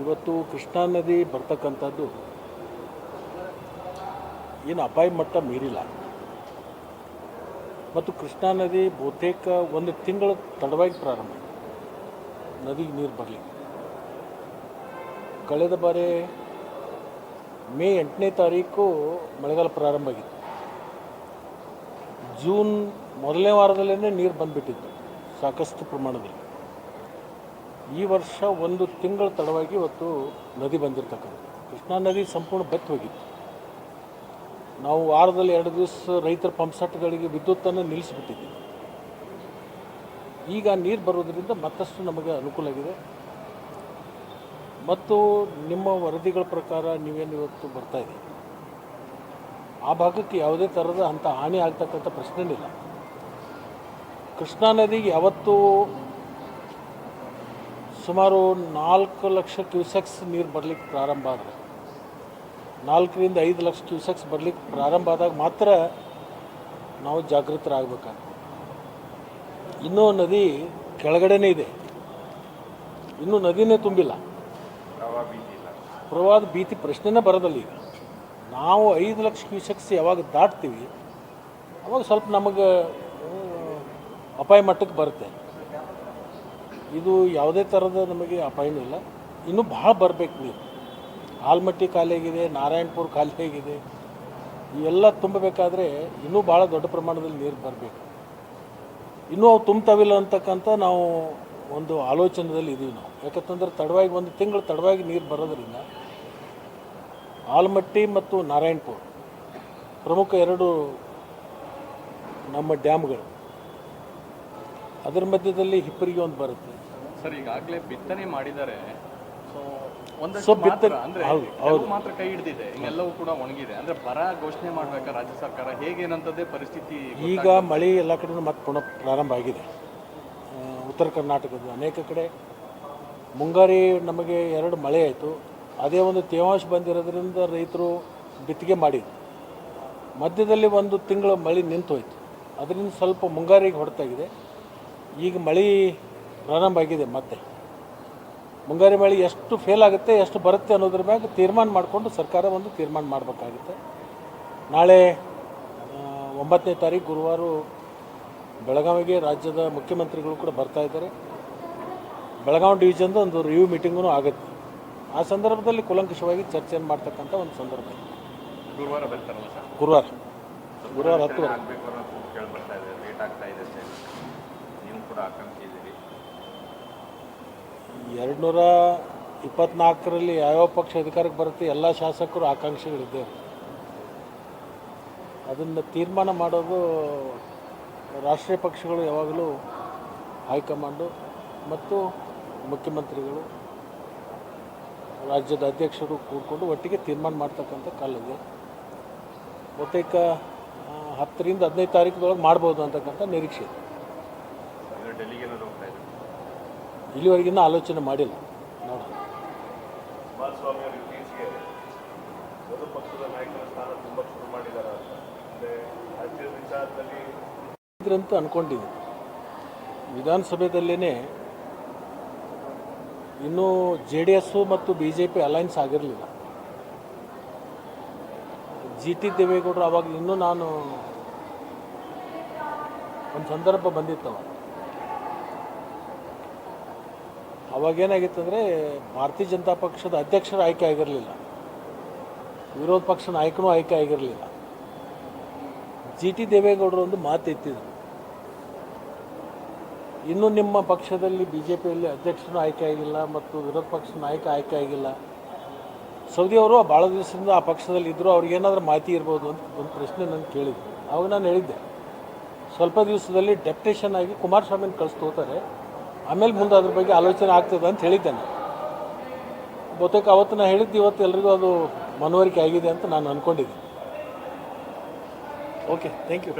ಇವತ್ತು ಕೃಷ್ಣಾ ನದಿ ಬರ್ತಕ್ಕಂಥದ್ದು ಏನು ಅಪಾಯ ಮಟ್ಟ ಮೀರಿಲ್ಲ ಮತ್ತು ಕೃಷ್ಣಾ ನದಿ ಬಹುತೇಕ ಒಂದು ತಿಂಗಳ ತಡವಾಗಿ ಪ್ರಾರಂಭ ನದಿಗೆ ನೀರು ಬರಲಿಕ್ಕೆ. ಕಳೆದ ಬಾರಿ ಮೇ 8ನೇ ತಾರೀಕು ಮಳೆಗಾಲ ಪ್ರಾರಂಭ ಆಗಿತ್ತು. ಜೂನ್ ಮೊದಲನೇ ವಾರದಲ್ಲೇ ನೀರು ಬಂದುಬಿಟ್ಟಿತ್ತು ಸಾಕಷ್ಟು ಪ್ರಮಾಣದಲ್ಲಿ. ಈ ವರ್ಷ ಒಂದು ತಿಂಗಳ ತಡವಾಗಿ ಇವತ್ತು ನದಿ ಬಂದಿರತಕ್ಕಂಥ ಕೃಷ್ಣಾ ನದಿ ಸಂಪೂರ್ಣ ಬತ್ತಿ ಹೋಗಿತ್ತು. ನಾವು ವಾರದಲ್ಲಿ 2 ದಿವಸ ರೈತರ ಪಂಪ್ಸೆಟ್ಗಳಿಗೆ ವಿದ್ಯುತ್ತನ್ನು ನಿಲ್ಲಿಸಿಬಿಟ್ಟಿದ್ದೀವಿ. ಈಗ ನೀರು ಬರೋದರಿಂದ ಮತ್ತಷ್ಟು ನಮಗೆ ಅನುಕೂಲ ಆಗಿದೆ. ಮತ್ತು ನಿಮ್ಮ ವರದಿಗಳ ಪ್ರಕಾರ ನೀವೇನು ಇವತ್ತು ಬರ್ತಾ ಇದೆ ಆ ಭಾಗಕ್ಕೆ ಯಾವುದೇ ಥರದ ಅಂಥ ಹಾನಿ ಆಗ್ತಕ್ಕಂಥ ಪ್ರಶ್ನೆನಿಲ್ಲ. ಕೃಷ್ಣಾ ನದಿಗೆ ಯಾವತ್ತೂ ಸುಮಾರು 4 ಲಕ್ಷ ಕ್ಯೂಸೆಕ್ಸ್ ನೀರು ಬರಲಿಕ್ಕೆ ಪ್ರಾರಂಭ ಆದರೆ 4 ರಿಂದ 5 ಲಕ್ಷ ಕ್ಯೂಸೆಕ್ಸ್ ಬರಲಿಕ್ಕೆ ಪ್ರಾರಂಭ ಆದಾಗ ಮಾತ್ರ ನಾವು ಜಾಗೃತರಾಗಬೇಕಾಗ್ತದೆ. ಇನ್ನೂ ನದಿ ಕೆಳಗಡೆನೇ ಇದೆ, ಇನ್ನೂ ನದಿನೇ ತುಂಬಿಲ್ಲ. ಪ್ರವಾಹದ ಭೀತಿ ಪ್ರಶ್ನೆನೇ ಬರೋದಲ್ಲ. ಈಗ ನಾವು 5 ಲಕ್ಷ ಕ್ಯೂಸೆಕ್ಸ್ ಯಾವಾಗ ದಾಟ್ತೀವಿ ಅವಾಗ ಸ್ವಲ್ಪ ನಮಗೆ ಅಪಾಯ ಮಟ್ಟಕ್ಕೆ ಬರುತ್ತೆ. ಇದು ಯಾವುದೇ ಥರದ ನಮಗೆ ಅಪಾಯನೂ ಇಲ್ಲ. ಇನ್ನೂ ಭಾಳ ಬರಬೇಕು ನೀರು. ಆಲ್ಮಟ್ಟಿ ಖಾಲಿಯಾಗಿದೆ, ನಾರಾಯಣಪುರ ಖಾಲಿಯಾಗಿದೆ. ಇವೆಲ್ಲ ತುಂಬಬೇಕಾದ್ರೆ ಇನ್ನೂ ಭಾಳ ದೊಡ್ಡ ಪ್ರಮಾಣದಲ್ಲಿ ನೀರು ಬರಬೇಕು. ಇನ್ನೂ ಅವು ತುಂಬ್ತಾವಿಲ್ಲ ಅಂತಕ್ಕಂಥ ನಾವು ಒಂದು ಆಲೋಚನೆಯಲ್ಲಿ ಇದ್ದೀವಿ ನಾವು. ಯಾಕಂತಂದ್ರೆ ತಡವಾಗಿ ಒಂದು ತಿಂಗಳು ತಡವಾಗಿ ನೀರು ಬರೋದ್ರಿಂದ ಆಲ್ಮಟ್ಟಿ ಮತ್ತು ನಾರಾಯಣಪುರ ಪ್ರಮುಖ 2 ನಮ್ಮ ಡ್ಯಾಮ್ಗಳು, ಅದರ ಮಧ್ಯದಲ್ಲಿ ಹಿಪ್ಪರಿಗೆ ಒಂದು ಬರುತ್ತೆ. ಸರ್, ಈಗಾಗಲೇ ಬಿತ್ತನೆ ಮಾಡಿದ್ದಾರೆ. ಮಾತ್ರ ಕೈ ಹಿಡಿದಿದೆ, ಎಲ್ಲವೂ ಕೂಡ ಒಣಗಿದೆ. ಅಂದ್ರೆ ಬರ ಘೋಷಣೆ ಮಾಡಬೇಕಾ ರಾಜ್ಯ ಸರ್ಕಾರ, ಹೇಗೇನಂತದ್ದೇ ಪರಿಸ್ಥಿತಿ? ಈಗ ಮಳೆ ಎಲ್ಲ ಕಡೆ ಮತ್ತೆ ಪುನಃ ಪ್ರಾರಂಭ ಆಗಿದೆ. ಉತ್ತರ ಕರ್ನಾಟಕದ ಅನೇಕ ಕಡೆ ಮುಂಗಾರಿ ನಮಗೆ 2 ಮಳೆ ಆಯಿತು. ಅದೇ ಒಂದು ತೇವಾಂಶ ಬಂದಿರೋದ್ರಿಂದ ರೈತರು ಬಿತ್ತಿಗೆ ಮಾಡಿದ್ರು. ಮಧ್ಯದಲ್ಲಿ 1 ತಿಂಗಳು ಮಳೆ ನಿಂತು ಹೋಯಿತು. ಅದರಿಂದ ಸ್ವಲ್ಪ ಮುಂಗಾರಿಗೆ ಹೊಡೆತಾಗಿದೆ. ಈಗ ಮಳೆ ಪ್ರಾರಂಭ ಆಗಿದೆ. ಮತ್ತೆ ಮುಂಗಾರಿ ಮಳೆ ಎಷ್ಟು ಫೇಲ್ ಆಗುತ್ತೆ, ಎಷ್ಟು ಬರುತ್ತೆ ಅನ್ನೋದ್ರ ಮ್ಯಾಗ ತೀರ್ಮಾನ ಮಾಡಿಕೊಂಡು ಸರ್ಕಾರ ಒಂದು ತೀರ್ಮಾನ ಮಾಡಬೇಕಾಗುತ್ತೆ. ನಾಳೆ 9ನೇ ತಾರೀಕು ಗುರುವಾರ ಬೆಳಗಾವಿಗೆ ರಾಜ್ಯದ ಮುಖ್ಯಮಂತ್ರಿಗಳು ಕೂಡ ಬರ್ತಾ ಇದ್ದಾರೆ. ಬೆಳಗಾವಿ ಡಿವಿಷನ್ದು ಒಂದು ರಿವ್ಯೂ ಮೀಟಿಂಗೂ ಆಗುತ್ತೆ. ಆ ಸಂದರ್ಭದಲ್ಲಿ ಕೂಲಂಕಷವಾಗಿ ಚರ್ಚೆಯನ್ನು ಮಾಡ್ತಕ್ಕಂಥ ಒಂದು ಸಂದರ್ಭ. ಗುರುವಾರ ಬರ್ತಾರಲ್ಲ ಸರ್? ಗುರುವಾರ 10 224ರಲ್ಲಿ ಯಾವ್ಯಾವ ಪಕ್ಷ ಅಧಿಕಾರಕ್ಕೆ ಬರುತ್ತೆ ಎಲ್ಲ ಶಾಸಕರು ಆಕಾಂಕ್ಷಿಗಳಿದ್ದೇವೆ. ಅದನ್ನು ತೀರ್ಮಾನ ಮಾಡೋದು ರಾಷ್ಟ್ರೀಯ ಪಕ್ಷಗಳು ಯಾವಾಗಲೂ ಹೈಕಮಾಂಡು ಮತ್ತು ಮುಖ್ಯಮಂತ್ರಿಗಳು, ರಾಜ್ಯದ ಅಧ್ಯಕ್ಷರು ಕೂಡಿಕೊಂಡು ಒಟ್ಟಿಗೆ ತೀರ್ಮಾನ ಮಾಡ್ತಕ್ಕಂಥ ಕಾಲವಿದೆ. ಬಹುತೇಕ 10 ರಿಂದ 15 ತಾರೀಕದೊಳಗೆ ಮಾಡ್ಬೋದು ಅಂತಕ್ಕಂಥ ನಿರೀಕ್ಷೆ ಇದೆ. ಇಲ್ಲಿವರೆಗಿನ್ನ ಆಲೋಚನೆ ಮಾಡಿಲ್ಲ, ನೋಡೋಣ. ಅಂತ ಅಂದ್ಕೊಂಡಿದ್ದೀನಿ. ವಿಧಾನಸಭೆಯಲ್ಲೇ ಇನ್ನೂ JDS ಮತ್ತು BJP ಅಲೈನ್ಸ್ ಆಗಿರಲಿಲ್ಲ. GT ದೇವೇಗೌಡರು ಆವಾಗ ಇನ್ನೂ ನಾನು ಒಂದು ಸಂದರ್ಭ ಬಂದಿತ್ತವ. ಅವಾಗೇನಾಗಿತ್ತಂದರೆ ಭಾರತೀಯ ಜನತಾ ಪಕ್ಷದ ಅಧ್ಯಕ್ಷರ ಆಯ್ಕೆ ಆಗಿರಲಿಲ್ಲ, ವಿರೋಧ ಪಕ್ಷ ನಾಯಕನೂ ಆಯ್ಕೆ ಆಗಿರಲಿಲ್ಲ. GT ದೇವೇಗೌಡರು ಒಂದು ಮಾತು ಎತ್ತಿದ್ರು, ಇನ್ನೂ ನಿಮ್ಮ ಪಕ್ಷದಲ್ಲಿ BJPಯಲ್ಲಿ ಅಧ್ಯಕ್ಷನೂ ಆಯ್ಕೆ ಆಗಿಲ್ಲ ಮತ್ತು ವಿರೋಧ ಪಕ್ಷದ ನಾಯಕ ಆಯ್ಕೆ ಆಗಿಲ್ಲ. ಸೌದಿಯವರು ಭಾಳ ದಿವಸದಿಂದ ಆ ಪಕ್ಷದಲ್ಲಿ ಇದ್ದರು, ಅವ್ರಿಗೇನಾದರೂ ಮಾಹಿತಿ ಇರ್ಬೋದು ಅಂತ ಒಂದು ಪ್ರಶ್ನೆ ನಾನು ಕೇಳಿದ್ದೆ. ಆವಾಗ ನಾನು ಹೇಳಿದ್ದೆ, ಸ್ವಲ್ಪ ದಿವಸದಲ್ಲಿ ಡೆಪ್ಯುಟೇಷನ್ ಆಗಿ ಕುಮಾರಸ್ವಾಮಿನ ಕಳಿಸ್ತೋತಾರೆ, ಆಮೇಲೆ ಮುಂದೆ ಅದ್ರ ಬಗ್ಗೆ ಆಲೋಚನೆ ಆಗ್ತದೆ ಅಂತ ಹೇಳಿದ್ದೇನೆ. ಬಹುತೇಕ ಅವತ್ತು ನಾನು ಹೇಳಿದ್ದು ಇವತ್ತು ಎಲ್ರಿಗೂ ಅದು ಮನವರಿಕೆ ಆಗಿದೆ ಅಂತ ನಾನು ಅಂದ್ಕೊಂಡಿದ್ದೀನಿ. Okay, thank you.